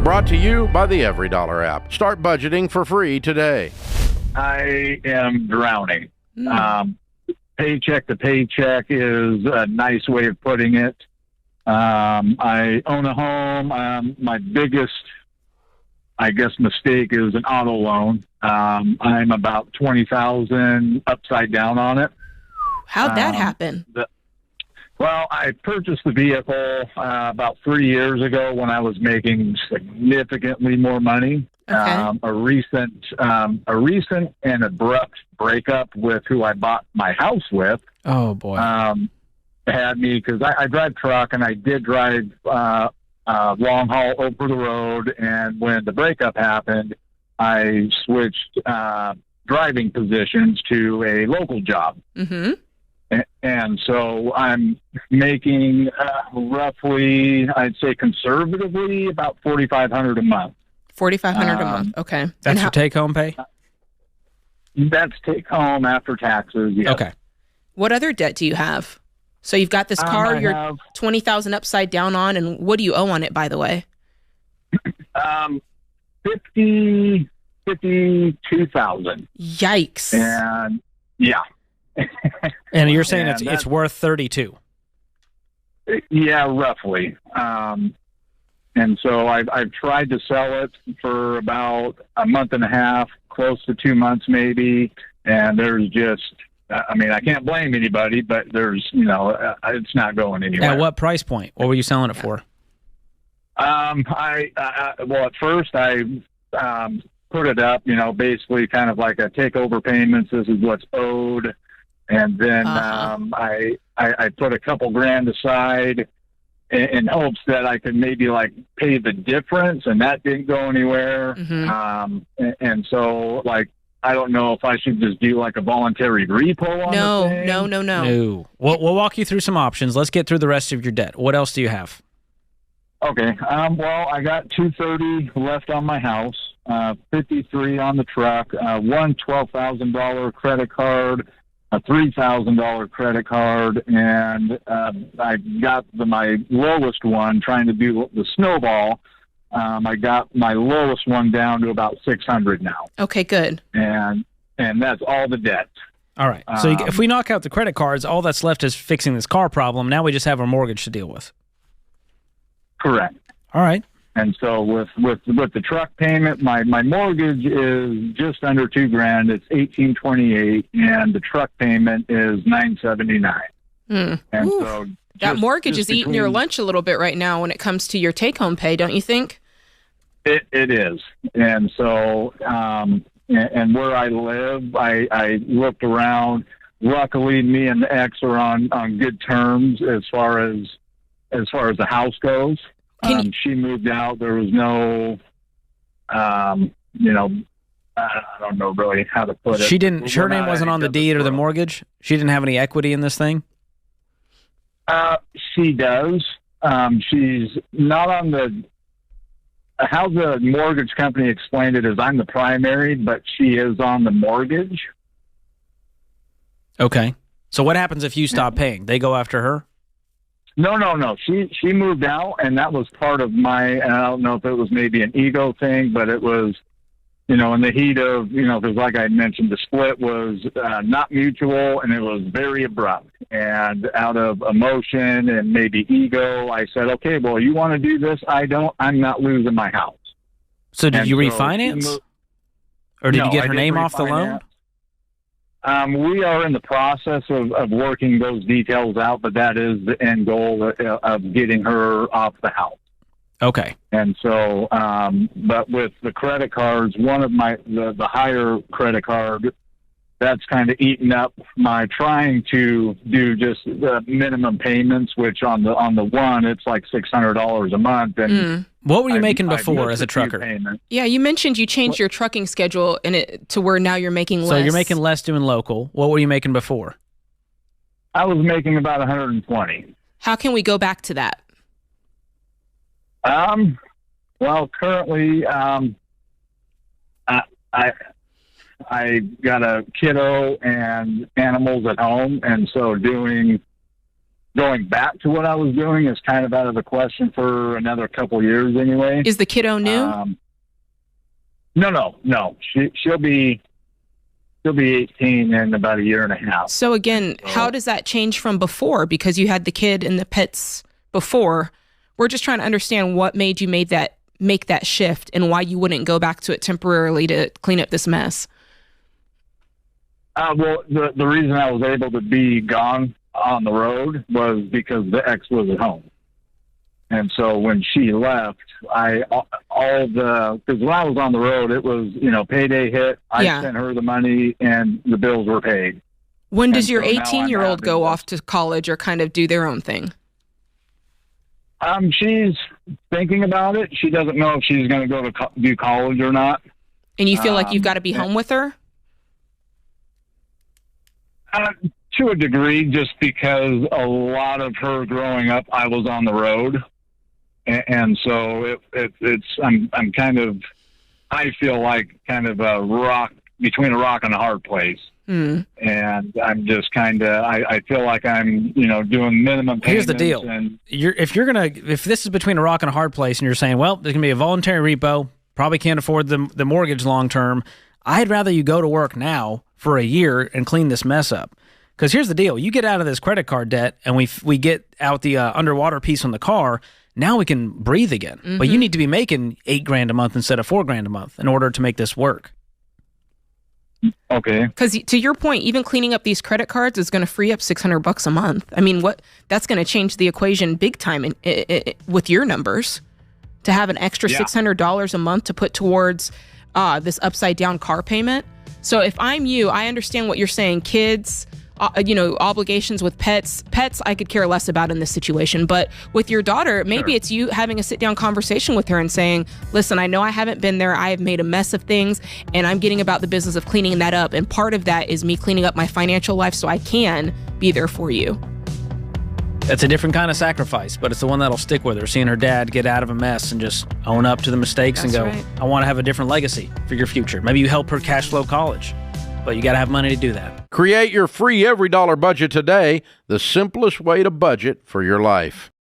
Brought to you by the EveryDollar app. Start budgeting for free today. I am drowning. Paycheck to paycheck is a nice way of putting it. I own a home. My biggest, I guess, mistake is an auto loan. I'm about $20,000 upside down on it. How'd that happen? Well, I purchased the vehicle about 3 years ago when I was making significantly more money. Okay. A recent and abrupt breakup with who I bought my house with. Oh boy. Had me, because I drive truck and I did drive long haul over the road. And when the breakup happened, I switched driving positions to a local job. Mm-hmm. And so I'm making roughly, I'd say conservatively, about $4,500 a month. $4,500 a month. Okay. That's your take-home pay? That's take home after taxes. Yes. Okay. What other debt do you have? So you've got this car you're have $20,000 upside down on, and what do you owe on it, by the way? $52,000. Yikes. And yeah. And you're saying And it's worth 32. Yeah, roughly. And so I've tried to sell it for about a month and a half, close to 2 months maybe. And there's just, I mean, I can't blame anybody, but there's, it's not going anywhere. At what price point? What were you selling it for? Well, at first I put it up, basically kind of like a takeover payments. This is what's owed. And then I put a couple grand aside in hopes that I could maybe like pay the difference, and that didn't go anywhere. Mm-hmm. And so like, I don't know if I should just do like a voluntary repo on the thing. No. No. We'll walk you through some options. Let's get through the rest of your debt. What else do you have? Okay. Well, I got $230 left on my house, $53 on the truck, one $12,000 credit card, a $3,000 credit card, and I got my lowest one trying to do the snowball. I got my lowest one down to about $600 now. Okay, good. And that's all the debt. All right. So if we knock out the credit cards, all that's left is fixing this car problem. Now we just have our mortgage to deal with. Correct. All right. And so with the truck payment, my mortgage is just under $2,000. It's $1,828, and the truck payment is $979. And so that mortgage is eating your lunch a little bit right now when it comes to your take-home pay, don't you think? It is. And so and where I live, I looked around. Luckily, me and the ex are on good terms as far as the house goes. She moved out. There was no, I don't know really how to put it. Her name wasn't on the deed or the mortgage? She didn't have any equity in this thing? She does. She's not on the, how the mortgage company explained it is I'm the primary, but she is on the mortgage. Okay. So what happens if you stop paying? They go after her? No. She moved out, and that was part of and I don't know if it was maybe an ego thing, but it was, in the heat of, because like I mentioned, the split was not mutual, and it was very abrupt. And out of emotion and maybe ego, I said, okay, well, you want to do this? I'm not losing my house. So did you refinance? Or did you get her name off the loan? We are in the process of working those details out, but that is the end goal of getting her off the house. Okay. And so, but with the credit cards, one of the higher credit card, that's kind of eaten up my trying to do just the minimum payments, which on the one, it's like $600 a month. And what were you making before as a trucker? Yeah, you mentioned you changed your trucking schedule to where now you're making less. So you're making less doing local. What were you making before? I was making about $120. How can we go back to that? Well, currently, I got a kiddo and animals at home, and so doing going back to what I was doing is kind of out of the question for another couple years anyway. Is the kiddo new? No. She'll be 18 in about a year and a half. So again, how does that change from before? Because you had the kid and the pets before. We're just trying to understand what made you make that shift and why you wouldn't go back to it temporarily to clean up this mess. Well, the reason I was able to be gone on the road was because the ex was at home. And so when she left, because when I was on the road, it was, payday hit. I sent her the money and the bills were paid. When does your 18-year-old go off to college or kind of do their own thing? She's thinking about it. She doesn't know if she's going to go to do college or not. And you feel like you've got to be home with her? To a degree, just because a lot of her growing up, I was on the road. And so I'm kind of, I feel like kind of between a rock and a hard place. And I'm just kind of, I feel like I'm, doing minimum payments. Here's the deal. If this is between a rock and a hard place and you're saying, well, there's going to be a voluntary repo, probably can't afford the mortgage long term, I'd rather you go to work now for a year and clean this mess up. Because here's the deal. You get out of this credit card debt and we get out the underwater piece on the car. Now we can breathe again. Mm-hmm. But you need to be making $8,000 a month instead of $4,000 a month in order to make this work. Okay. Because to your point, even cleaning up these credit cards is going to free up $600 a month. I mean, that's going to change the equation big time with your numbers. To have an extra $600 a month to put towards this upside down car payment. So if I'm you, I understand what you're saying. Kids, obligations with pets, I could care less about in this situation. But with your daughter, maybe it's you having a sit down conversation with her and saying, listen, I know I haven't been there. I have made a mess of things and I'm getting about the business of cleaning that up. And part of that is me cleaning up my financial life so I can be there for you. That's a different kind of sacrifice, but it's the one that'll stick with her, seeing her dad get out of a mess and just own up to the mistakes and go, right. I want to have a different legacy for your future. Maybe you help her cash flow college, but you got to have money to do that. Create your free EveryDollar budget today, the simplest way to budget for your life.